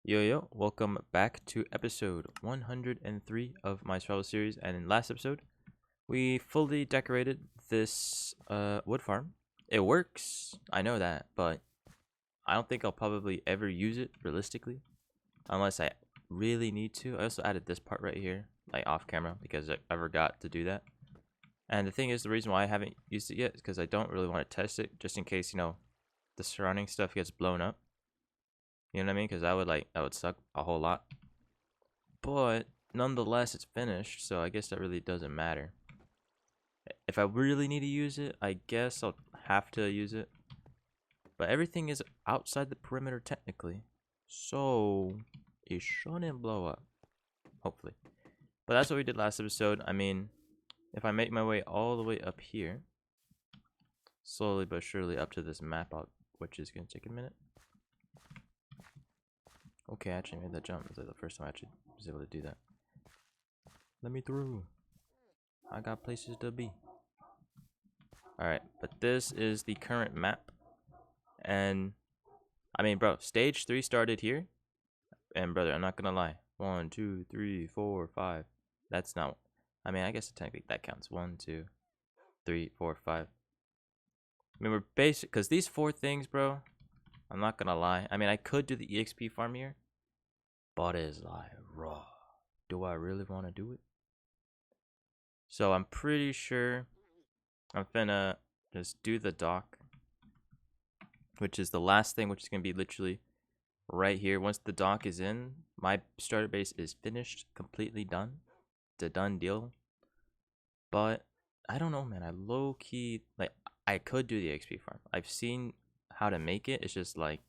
Yo, welcome back to episode 103 of my survival series. And in last episode, we fully decorated this wood farm. It works, I know that, but I don't think I'll probably ever use it realistically unless I really need to. I also added this part right here, like off camera, because I forgot to do that. And the thing is, the reason why I haven't used it yet is because I don't really want to test it, just in case, the surrounding stuff gets blown up. You know what I mean? Because that would suck a whole lot. But nonetheless, it's finished, so I guess that really doesn't matter. If I really need to use it, I guess I'll have to use it. But everything is outside the perimeter technically, so it shouldn't blow up, hopefully. But that's what we did last episode. I mean, if I make my way all the way up here, slowly but surely up to this map out, which is going to take a minute. Okay, I actually made that jump. It's like the first time I actually was able to do that. Let me through. I got places to be. Alright, but this is the current map. And, I mean, bro, stage 3 started here. And, brother, I'm not gonna lie. 1, 2, 3, 4, 5. That's not... I mean, I guess technically that counts. 1, 2, 3, 4, 5. I mean, we're basic... Because these 4 things, bro, I'm not gonna lie. I mean, I could do the EXP farm here. But it's like, raw. Do I really want to do it? So, I'm pretty sure... I'm finna just do the dock, which is the last thing, which is going to be literally right here. Once the dock is in, my starter base is finished, completely done. It's a done deal. But I don't know, man. I low-key, like, I could do the XP farm. I've seen how to make it. It's just like,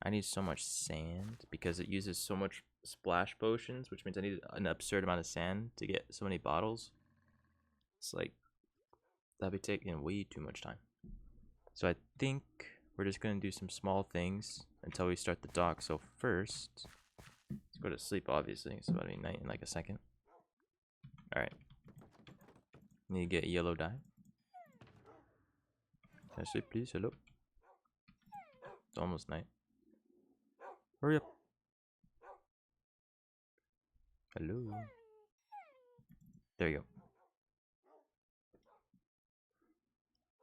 I need so much sand because it uses so much splash potions, which means I need an absurd amount of sand to get so many bottles. It's like, that'd be taking way too much time. So I think we're just going to do some small things until we start the dock. So first, let's go to sleep, obviously. It's about to be night in like a second. Alright. Need to get yellow dye. Can I sleep, please? Hello? It's almost night. Hurry up. Hello? There you go.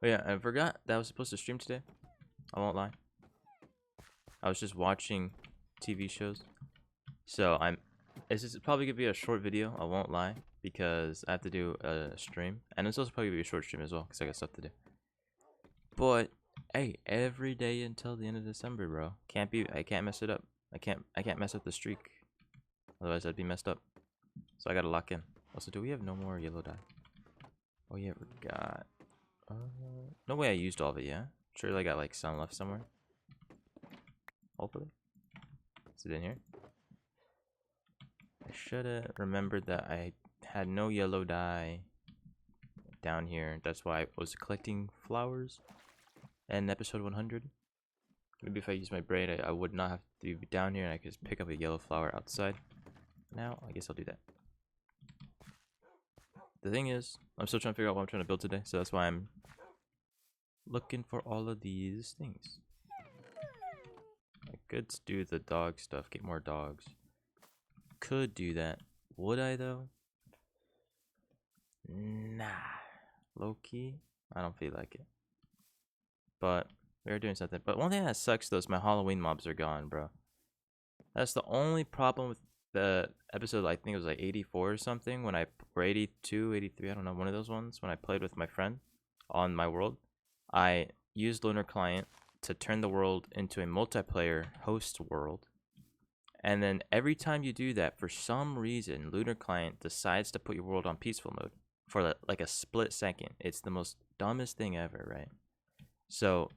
Oh yeah, I forgot that I was supposed to stream today. I won't lie. I was just watching TV shows. So this is probably gonna be a short video, I won't lie, because I have to do a stream. And it's also probably gonna be a short stream as well, because I got stuff to do. But hey, every day until the end of December, bro. I can't mess it up. I can't mess up the streak. Otherwise I'd be messed up. So I gotta lock in. Also, do we have no more yellow dye? Oh yeah, we got no way I used all of it, yeah? Surely I got like some left somewhere. Hopefully. Is it in here? I should have remembered that I had no yellow dye down here. That's why I was collecting flowers in episode 100. Maybe if I use my brain, I would not have to be down here and I could just pick up a yellow flower outside. Now, I guess I'll do that. The thing is, I'm still trying to figure out what I'm trying to build today, so that's why I'm looking for all of these things. I could do the dog stuff, get more dogs. Could do that. Would I though? Nah. Low key, I don't feel like it. But we're doing something. But one thing that sucks though is my Halloween mobs are gone, bro. That's the only problem with the episode. I think it was like 84 or something when or 82, 83, I don't know, one of those ones when I played with my friend on my world. I used Lunar Client to turn the world into a multiplayer host world. And then every time you do that, for some reason, Lunar Client decides to put your world on peaceful mode for like a split second. It's the most dumbest thing ever, right? So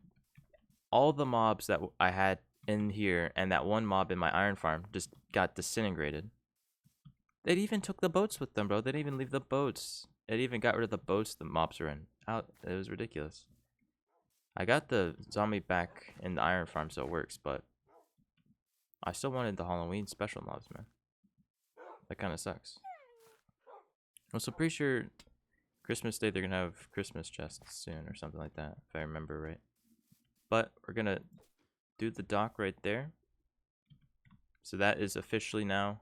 all the mobs that I had in here and that one mob in my iron farm just got disintegrated. They even took the boats with them, bro. They didn't even leave the boats. It even got rid of the boats the mobs were in. It was ridiculous. I got the zombie back in the iron farm, so it works, but I still wanted the Halloween special mobs, man. That kind of sucks. I'm also pretty sure Christmas Day they're gonna have Christmas chests soon or something like that, if I remember right. But we're gonna do the dock right there. So that is officially now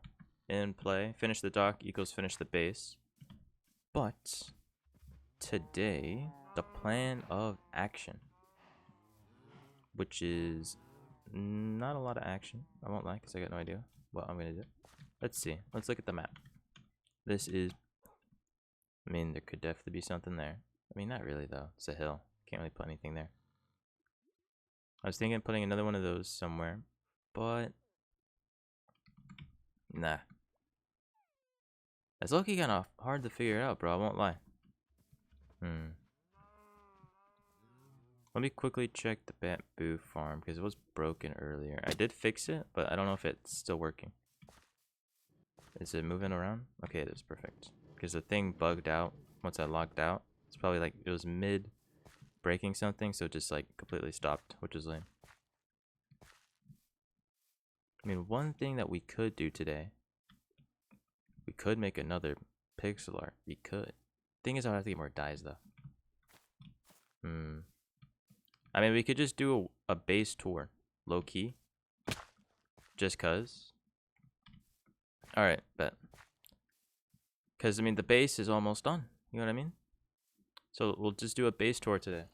in play. Finish the dock equals finish the base. But today, the plan of action, which is not a lot of action, I won't lie, because I got no idea what I'm going to do. Let's see. Let's look at the map. This is, I mean, there could definitely be something there. I mean, not really, though. It's a hill. Can't really put anything there. I was thinking of putting another one of those somewhere, but nah. It's low-key kind of hard to figure out, bro. I won't lie. Let me quickly check the bamboo farm because it was broken earlier. I did fix it, but I don't know if it's still working. Is it moving around? Okay, it is perfect. Because the thing bugged out once I logged out. It's probably like it was mid breaking something, so it just like completely stopped, which is lame. I mean, one thing that we could do today, we could make another pixel art. We could. Thing is, I would have to get more dyes though. I mean, we could just do a base tour, low key, just cause. All right, bet. Cause I mean, the base is almost done. You know what I mean? So we'll just do a base tour today.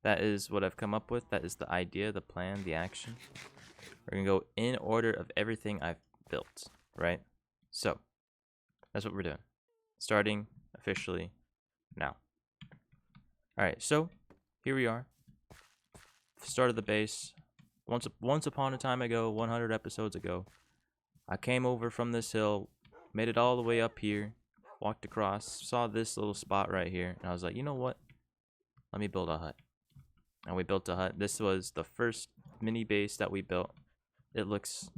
That is what I've come up with. That is the idea, the plan, the action. We're gonna go in order of everything I've built, right? So that's what we're doing. Starting officially now. All right, so here we are. Started the base. Once upon a time ago, 100 episodes ago, I came over from this hill, made it all the way up here, walked across, saw this little spot right here, and I was like, you know what? Let me build a hut. And we built a hut. This was the first mini base that we built. It looks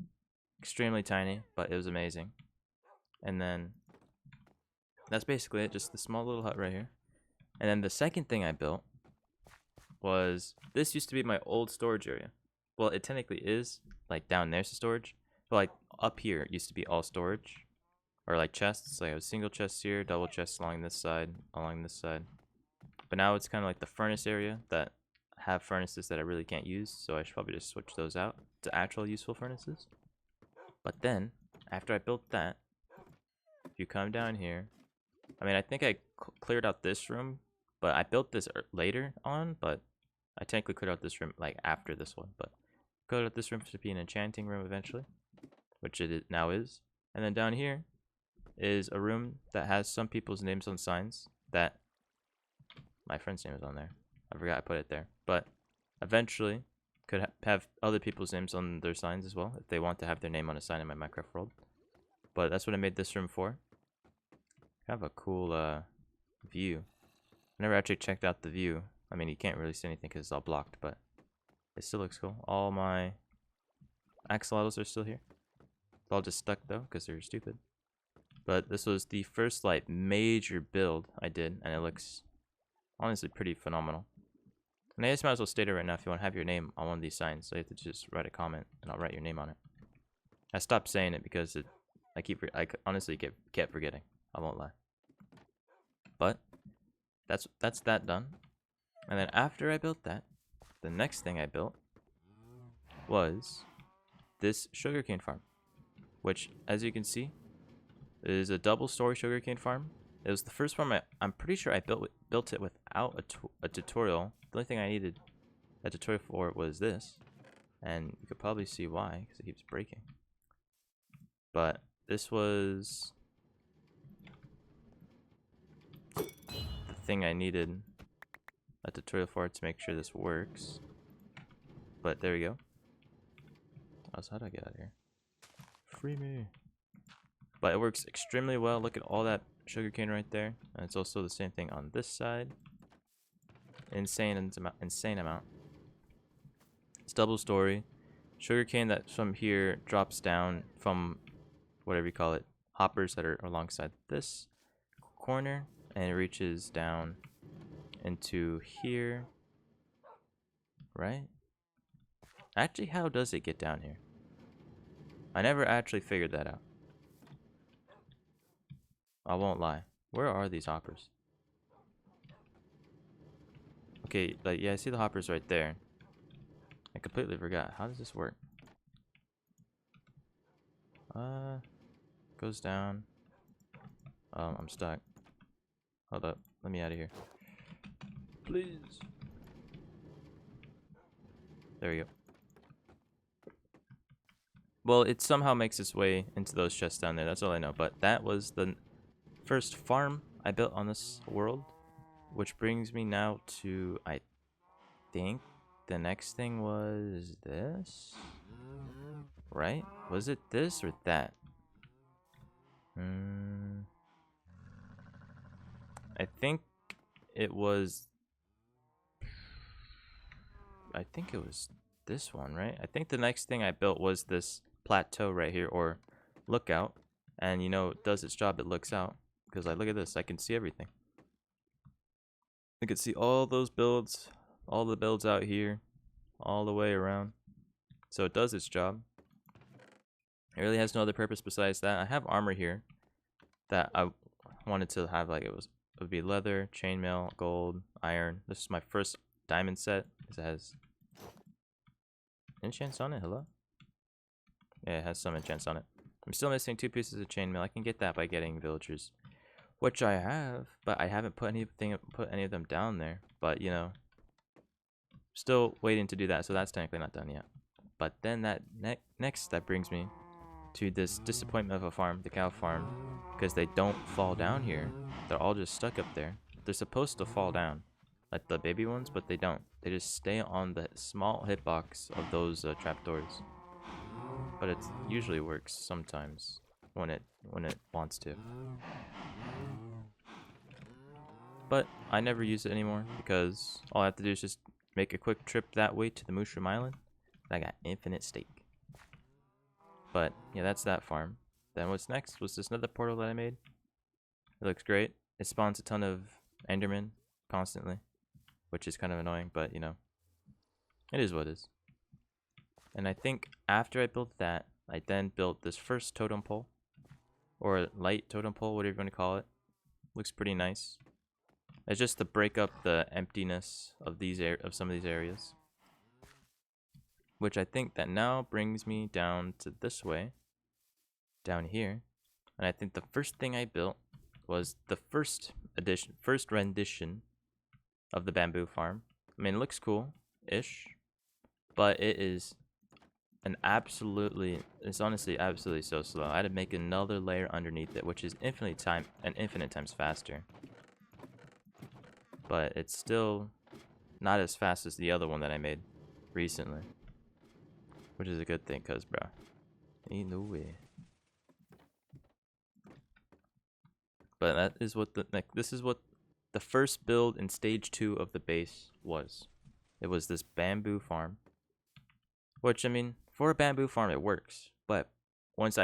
extremely tiny, but it was amazing. And then that's basically it, just the small little hut right here. And then the second thing I built was, this used to be my old storage area. Well, it technically is, like down there's the storage, but like up here it used to be all storage, or like chests. Like I have single chests here, double chests along this side, but now it's kind of like the furnace area that have furnaces that I really can't use, so I should probably just switch those out to actual useful furnaces. But then after I built that, if you come down here, I mean, I think I cleared out this room, but I built this later on, but I technically cleared out this room like after this one, but cleared out this room to be an enchanting room eventually, which it now is. And then down here is a room that has some people's names on signs. That my friend's name is on there. I forgot I put it there, but eventually could have other people's names on their signs as well if they want to have their name on a sign in my Minecraft world. But that's what I made this room for. Kind of a cool view. I never actually checked out the view. I mean, you can't really see anything because it's all blocked, but it still looks cool. All my axolotls are still here. It's all just stuck though because they're stupid. But this was the first like major build I did, and it looks honestly pretty phenomenal. And I just might as well state it right now. If you want to have your name on one of these signs, so you have to just write a comment, and I'll write your name on it. I stopped saying it because I honestly kept forgetting. I won't lie. But that's that done. And then after I built that, the next thing I built was this sugarcane farm, which, as you can see, is a double-story sugarcane farm. It was the first farm I'm pretty sure I built it without a tutorial. The only thing I needed a tutorial for was this, and you could probably see why, because it keeps breaking. But this was the thing I needed a tutorial for to make sure this works. But there we go. So how do I get out of here? Free me. But it works extremely well. Look at all that sugarcane right there. And it's also the same thing on this side. Insane amount. It's double story. Sugarcane that from here drops down from whatever you call it, hoppers that are alongside this corner, and it reaches down into here. Right? Actually, how does it get down here? I never actually figured that out. I won't lie. Where are these hoppers? Okay, like, yeah, I see the hoppers right there. I completely forgot. How does this work? Goes down. I'm stuck. Hold up. Let me out of here. Please. There we go. Well, it somehow makes its way into those chests down there. That's all I know. But that was the first farm I built on this world. Which brings me now to, I think, the next thing was this? Right? Was it this or that? I think it was... I think it was this one, right? I think the next thing I built was this plateau right here, or lookout. And, you know, it does its job, it looks out. Because, like, look at this, I can see everything. I can see all those builds, all the builds out here, all the way around. So it does its job. It really has no other purpose besides that. I have armor here that I wanted to have, like, it would be leather, chainmail, gold, iron. This is my first diamond set because it has enchants on it. Hello? Yeah, it has some enchants on it. I'm still missing 2 pieces of chainmail. I can get that by getting villagers, which I have, but I haven't put any of them down there. But, you know, still waiting to do that, so that's technically not done yet. But then that next that brings me to this disappointment of a farm, the cow farm, because they don't fall down here. They're all just stuck up there. They're supposed to fall down, like the baby ones, but they don't. They just stay on the small hitbox of those trapdoors. But it usually works sometimes when it wants to. But I never use it anymore because all I have to do is just make a quick trip that way to the Mushroom Island. And I got infinite steak. But yeah, that's that farm. Then what's next was this another portal that I made. It looks great. It spawns a ton of Endermen constantly, which is kind of annoying, but you know, it is what it is. And I think after I built that, I then built this first totem pole, or light totem pole, whatever you want to call it. Looks pretty nice. It's just to break up the emptiness of some of these areas. Which I think that now brings me down to this way, down here. And I think the first thing I built was the first rendition of the bamboo farm. I mean, it looks cool-ish, but it is it's honestly absolutely so slow. I had to make another layer underneath it, which is infinite times faster. But it's still not as fast as the other one that I made recently. Which is a good thing, cause bro, ain't no way. But that is what this is what the first build in stage 2 of the base was. It was this bamboo farm. Which, I mean, for a bamboo farm it works. But since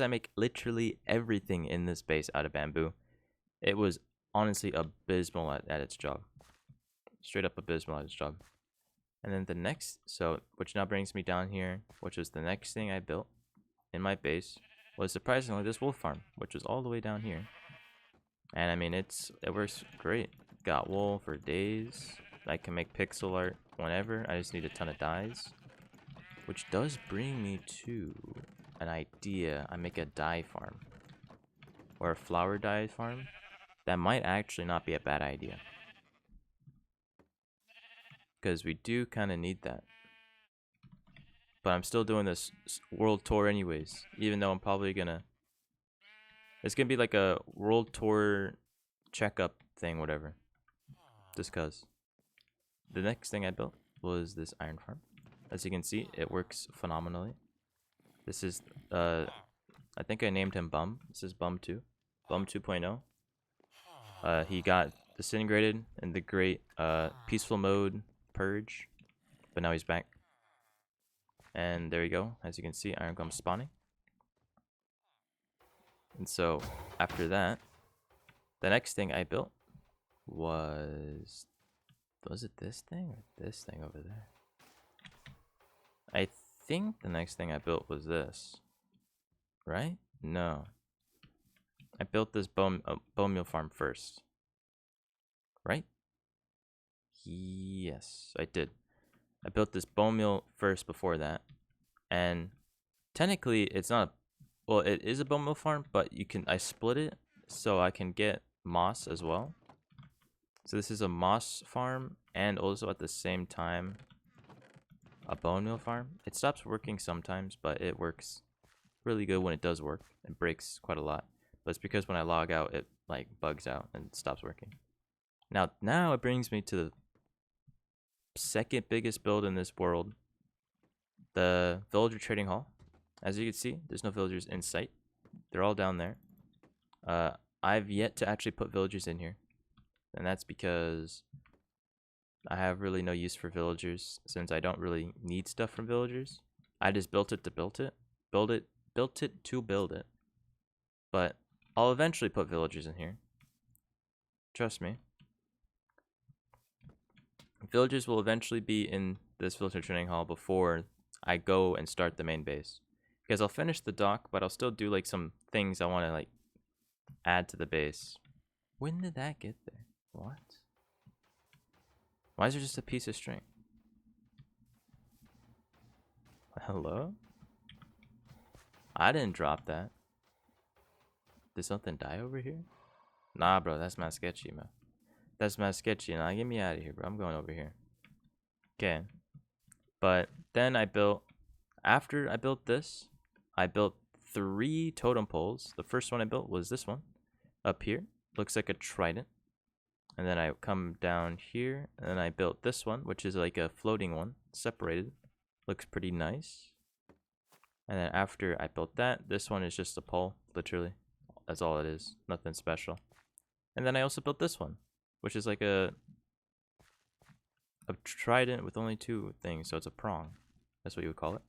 I make literally everything in this base out of bamboo, it was honestly abysmal at its job. Straight up abysmal at its job. And then the next, which now brings me down here, which was the next thing I built in my base, was surprisingly this wolf farm, which was all the way down here. And I mean, it works great. Got wool for days. I can make pixel art whenever. I just need a ton of dyes. Which does bring me to an idea. I make a dye farm. Or a flower dye farm. That might actually not be a bad idea. Because we do kind of need that. But I'm still doing this world tour anyways. Even though I'm probably gonna... It's gonna be like a world tour checkup thing, whatever. Just cause. The next thing I built was this iron farm. As you can see, it works phenomenally. This is, I think I named him Bum. This is Bum 2. Bum 2.0. He got disintegrated in the great peaceful mode purge. But now he's back. And there you go. As you can see, iron gum spawning. And so, after that, the next thing I built was it this thing or this thing over there? I think the next thing I built was this. Right? No. I built this bone meal farm first. Right? Yes, I did. I built this bone meal first before that. And technically, it's not a well, it is a bone meal farm, but I split it so I can get moss as well. So this is a moss farm and also at the same time a bone meal farm. It stops working sometimes, but it works really good when it does work. It breaks quite a lot, but it's because when I log out, it like bugs out and stops working. Now it brings me to the second biggest build in this world, the villager trading hall. As you can see, there's no villagers in sight. They're all down there. I've yet to actually put villagers in here, and that's because I have really no use for villagers since I don't really need stuff from villagers. I just built it to build it, built it to build it. But I'll eventually put villagers in here. Trust me. Villagers will eventually be in this villager training hall before I go and start the main base. Because I'll finish the dock, but I'll still do like some things I want to like add to the base. When did that get there? What? Why is there just a piece of string? Hello? I didn't drop that. Did something die over here? Nah, bro, that's my sketchy, man. That's my sketchy. Nah, get me out of here, bro. I'm going over here. Okay. But then after I built this, I built 3 totem poles. The first one I built was this one up here. Looks like a trident. And then I come down here and then I built this one, which is like a floating one, separated. Looks pretty nice. And then after I built that, this one is just a pole, literally. That's all it is. Nothing special. And then I also built this one, which is like a trident with only 2 things, so it's a prong. That's what you would call it.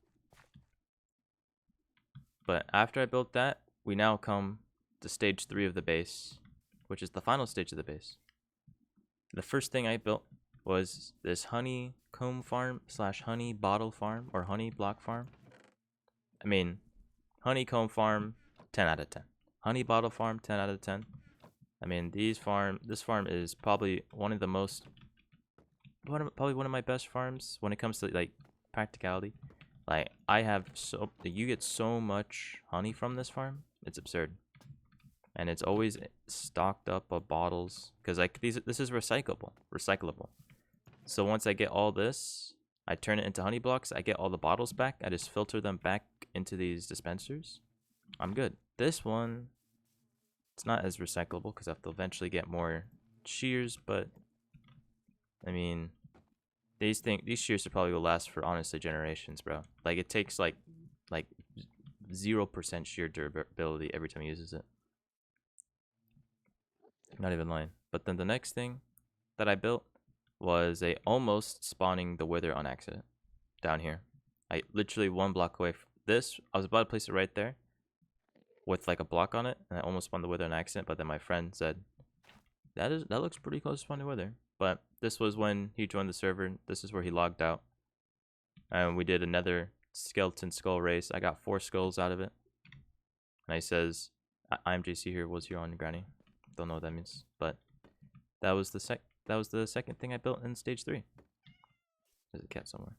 But after I built that, we now come to stage 3 of the base, which is the final stage of the base. The first thing I built was this honeycomb farm / honey bottle farm or honey block farm. I mean, honeycomb farm, 10 out of 10. Honey bottle farm, 10 out of 10. I mean, this farm is probably one of the most, probably one of my best farms when it comes to like practicality. Like you get so much honey from this farm, it's absurd, and it's always stocked up of bottles because like this is recyclable. So once I get all this, I turn it into honey blocks. I get all the bottles back. I just filter them back into these dispensers. I'm good. This one, it's not as recyclable because I have to eventually get more shears, but I mean, these shears will probably last for honestly generations, bro. Like it takes like 0% shear durability every time he uses it. Not even lying. But then the next thing that I built was a almost spawning the wither on accident down here. I literally 1 block away from this. I was about to place it right there with like a block on it, and I almost spawned the wither on accident, but then my friend said, that looks pretty close to spawning wither. But this was when he joined the server. This is where he logged out. And we did another skeleton skull race. I got 4 skulls out of it. And he says, I'm JC here, was here on granny. Don't know what that means. But that was the second thing I built in stage 3. There's a cat somewhere.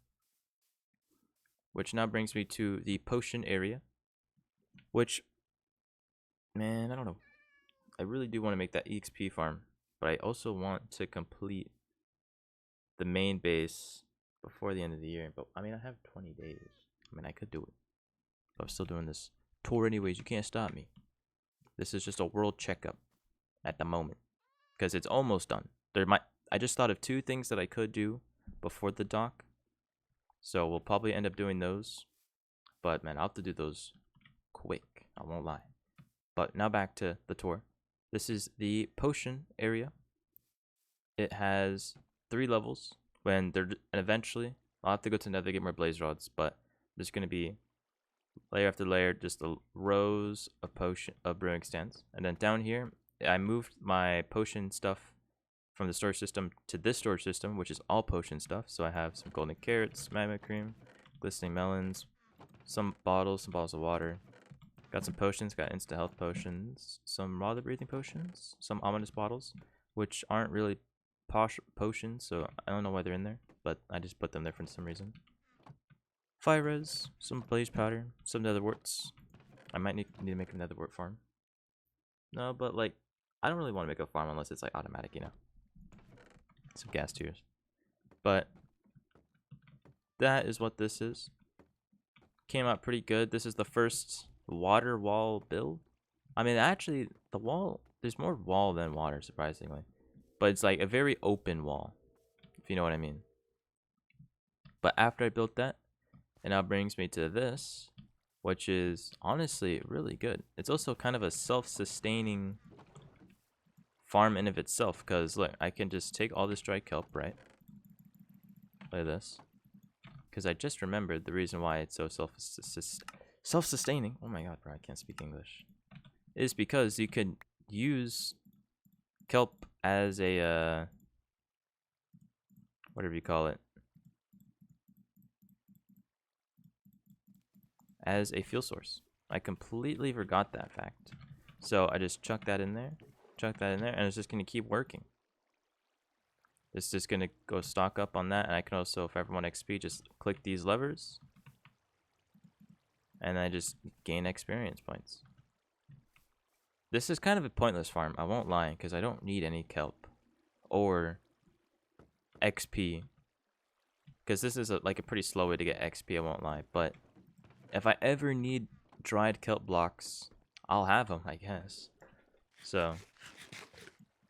Which now brings me to the potion area. Which, man, I don't know. I really do want to make that EXP farm. But I also want to complete the main base before the end of the year. But, I mean, I have 20 days. I mean, I could do it. But I'm still doing this tour anyways. You can't stop me. This is just a world checkup at the moment. Because it's almost done. I just thought of 2 things that I could do before the dock. So we'll probably end up doing those. But, man, I'll have to do those quick. I won't lie. But now back to the tour. This is the potion area. It has 3 levels. And eventually, I'll have to go to Nether to get more blaze rods. But there's going to be layer after layer, just the rows of brewing stands. And then down here, I moved my potion stuff from the storage system to this storage system, which is all potion stuff. So I have some golden carrots, magma cream, glistening melons, some bottles of water. Got some potions, got instant health potions, some water breathing potions, some ominous bottles, which aren't really posh potions, so I don't know why they're in there, but I just put them there for some reason. Fire res, some blaze powder, some nether warts, I might need to make another work farm. No, but like, I don't really want to make a farm unless it's like automatic, you know. Some gas tiers. But that is what this is. Came out pretty good. This is the first water wall build. I mean, actually, the wall, there's more wall than water, surprisingly. But it's like a very open wall, if you know what I mean. But after I built that, it now brings me to this, which is honestly really good. It's also kind of a self-sustaining farm in of itself, because look, I can just take all this dry kelp, right? Look at this. Because I just remembered the reason why it's so self-sustaining. Oh my god, bro, I can't speak English. Is because you could use kelp as a whatever you call it, as a fuel source. I completely forgot that fact. So I just chuck that in there, and it's just gonna keep working. It's just gonna go stock up on that, and I can also, if I ever want XP, just click these levers, and I just gain experience points. This is kind of a pointless farm, I won't lie, because I don't need any kelp or XP, because this is like a pretty slow way to get XP, I won't lie. But if I ever need dried kelp blocks, I'll have them, I guess. So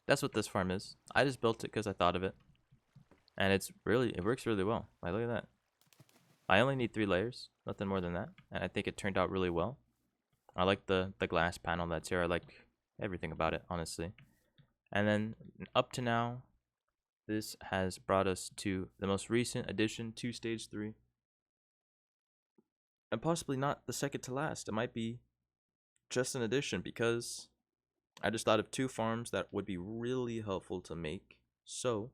that's what this farm is. I just built it because I thought of it, and it works really well. Like, look at that. I only need 3 layers, nothing more than that, and I think it turned out really well. I like the glass panel that's here. I like everything about it, honestly. And then up to now, this has brought us to the most recent addition to Stage 3. And possibly not the second to last. It might be just an addition, because I just thought of 2 farms that would be really helpful to make. So,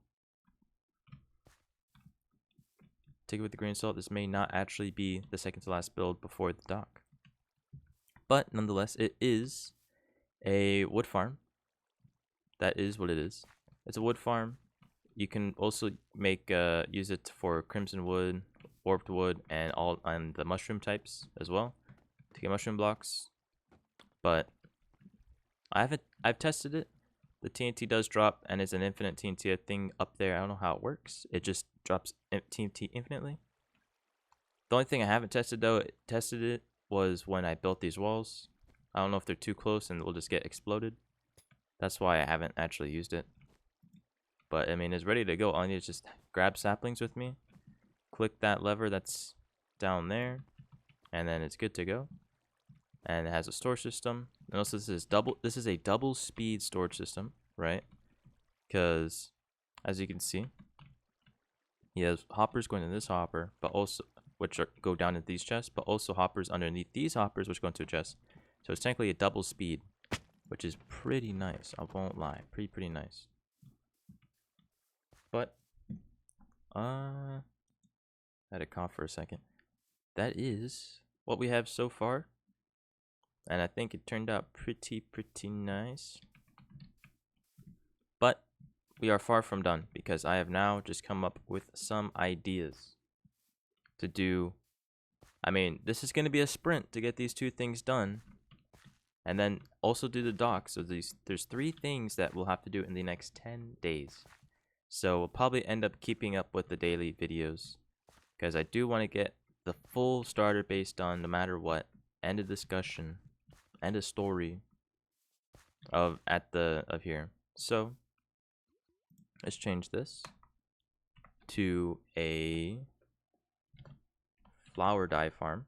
take it with a grain of salt. This may not actually be the second to last build before the dock. But nonetheless, it is a wood farm. That is what it is. It's a wood farm. You can also make use it for crimson wood, warped wood, and all on the mushroom types as well to get mushroom blocks. But I've tested it. The TNT does drop, and it's an infinite TNT thing up there. I don't know how it works. It just drops TNT infinitely. The only thing I haven't tested it was when I built these walls. I don't know if they're too close and will just get exploded. That's why I haven't actually used it. But I mean, it's ready to go. All I need is just grab saplings with me, click that lever that's down there, and then it's good to go. And it has a storage system. And also, this is a double speed storage system, right? Because as you can see, he has hoppers going in this hopper, but also go down into these chests, but also hoppers underneath these hoppers, which go into a chest. So it's technically a double speed, which is pretty nice. I won't lie, pretty nice. But I had to cough for a second. That is what we have so far, and I think it turned out pretty nice. But we are far from done, because I have now just come up with some ideas to do. I mean, this is going to be a sprint to get these 2 things done, and then also do the dock. So there's 3 things that we'll have to do in the next 10 days. So we'll probably end up keeping up with the daily videos, because I do want to get the full starter base done no matter what, and a discussion and a story of here. So let's change this to a flower dye farm.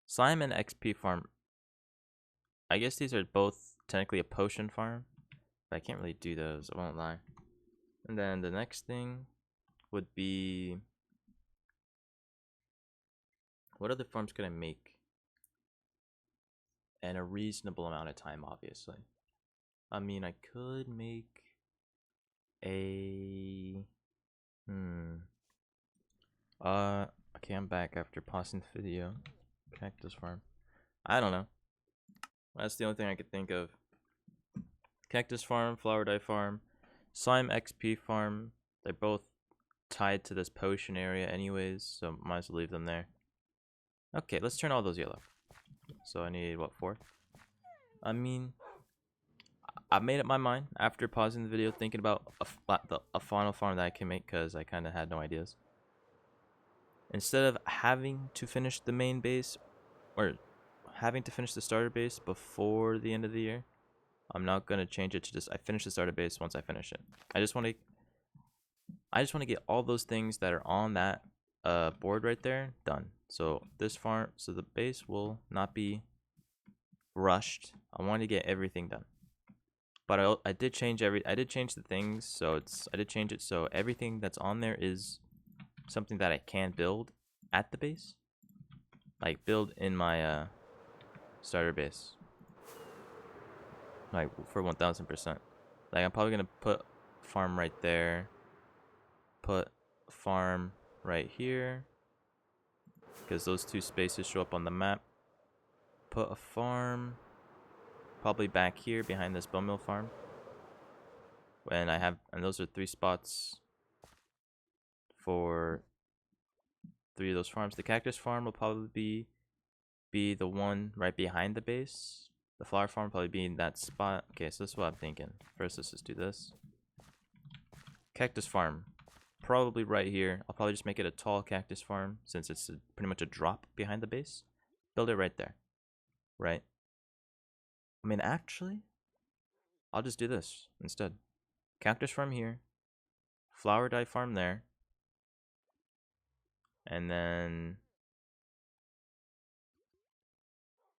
Slime and XP farm. I guess these are both technically a potion farm, but I can't really do those, I won't lie. And then the next thing would be, what other farms could I make in a reasonable amount of time, obviously? I mean, I could make a okay, I'm back after pausing the video. Cactus farm. I don't know. That's the only thing I could think of. Cactus farm, flower dye farm, slime XP farm. They're both tied to this potion area anyways, so might as well leave them there. Okay, let's turn all those yellow. So I need, what, 4? I mean, I made up my mind after pausing the video, thinking about a final farm that I can make, because I kind of had no ideas. Instead of having to finish the main base, or having to finish the starter base before the end of the year, I'm not going to change it to just, I finish the starter base once I finish it. I just want to get all those things that are on that board right there done. So this farm, so the base will not be rushed. I want to get everything done. But I did change the things, so I did change it so everything that's on there is something that I can build at the base. Like build in my starter base. Like for 1000%. Like I'm probably gonna put farm right there. Put farm right here, because those 2 spaces show up on the map. Put a farm probably back here behind this bone meal farm. And those are 3 spots for 3 of those farms. The cactus farm will probably be the one right behind the base. The flower farm will probably be in that spot. Okay, so this is what I'm thinking. First, let's just do this. Cactus farm, probably right here. I'll probably just make it a tall cactus farm, since it's pretty much a drop behind the base. Build it right there. Right? I mean, actually, I'll just do this instead. Cactus farm here. Flower dye farm there. And then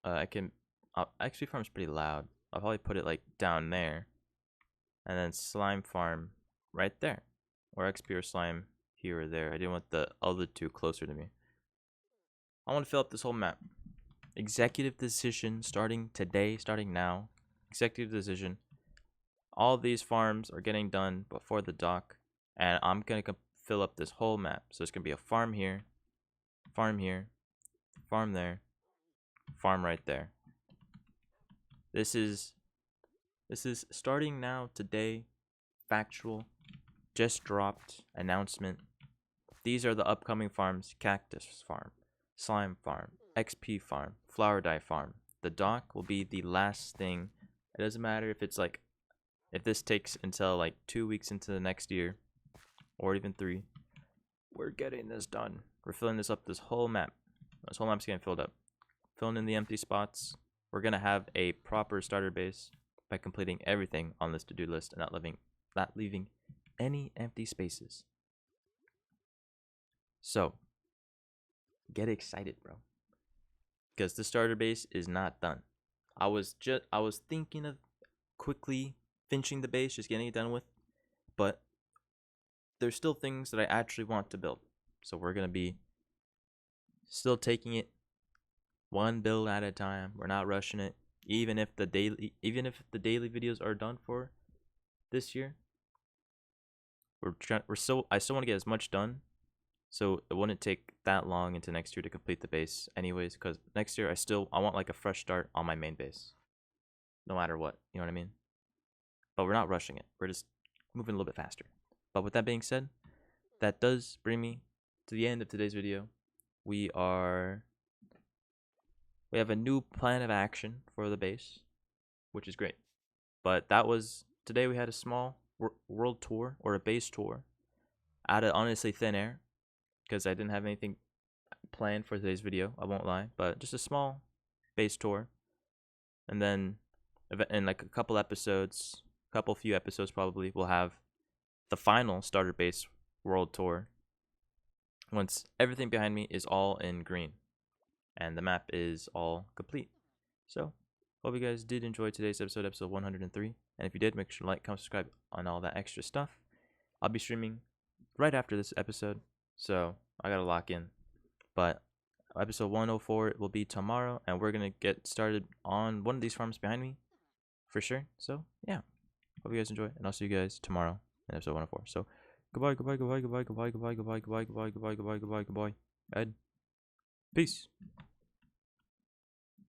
XP farm's pretty loud. I'll probably put it like down there. And then slime farm right there. Or XP or slime here or there. I didn't want the other 2 closer to me. I want to fill up this whole map. Executive decision starting today, starting now. Executive decision. All these farms are getting done before the dock. And I'm going to fill up this whole map. So it's going to be a farm here, farm there, farm right there. This is starting now, today, factual, just dropped, announcement. These are the upcoming farms: cactus farm, slime farm, XP farm, flower dye farm. The dock will be the last thing. It doesn't matter if it's like, if this takes until like 2 weeks into the next year, or even 3. We're getting this done. We're filling this up, this whole map. This whole map's getting filled up. Filling in the empty spots. We're going to have a proper starter base by completing everything on this to-do list and not leaving any empty spaces. So, get excited, bro. Because the starter base is not done. I was thinking of quickly finishing the base, just getting it done with. But there's still things that I actually want to build. So we're going to be still taking it one build at a time. We're not rushing it. Even if the daily videos are done for this year, I still want to get as much done, so it wouldn't take that long into next year to complete the base anyways, because next year I want like a fresh start on my main base, no matter what, you know what I mean? But we're not rushing it. We're just moving a little bit faster. But with that being said, that does bring me to the end of today's video. We have a new plan of action for the base, which is great. But today we had a small world tour, or a base tour, out of honestly thin air, because I didn't have anything planned for today's video, I won't lie, but just a small base tour. And then in like a few episodes probably, we'll have the final starter base world tour once everything behind me is all in green and the map is all complete. So hope you guys did enjoy today's episode 103. And if you did, make sure to like, comment, subscribe on all that extra stuff. I'll be streaming right after this episode, so I gotta lock in. But episode 104 will be tomorrow, and we're gonna get started on one of these farms behind me for sure. So yeah, hope you guys enjoy, and I'll see you guys tomorrow in episode 104. So goodbye, goodbye, goodbye, goodbye, goodbye, goodbye, goodbye, goodbye, goodbye, goodbye, goodbye, goodbye, goodbye, and peace.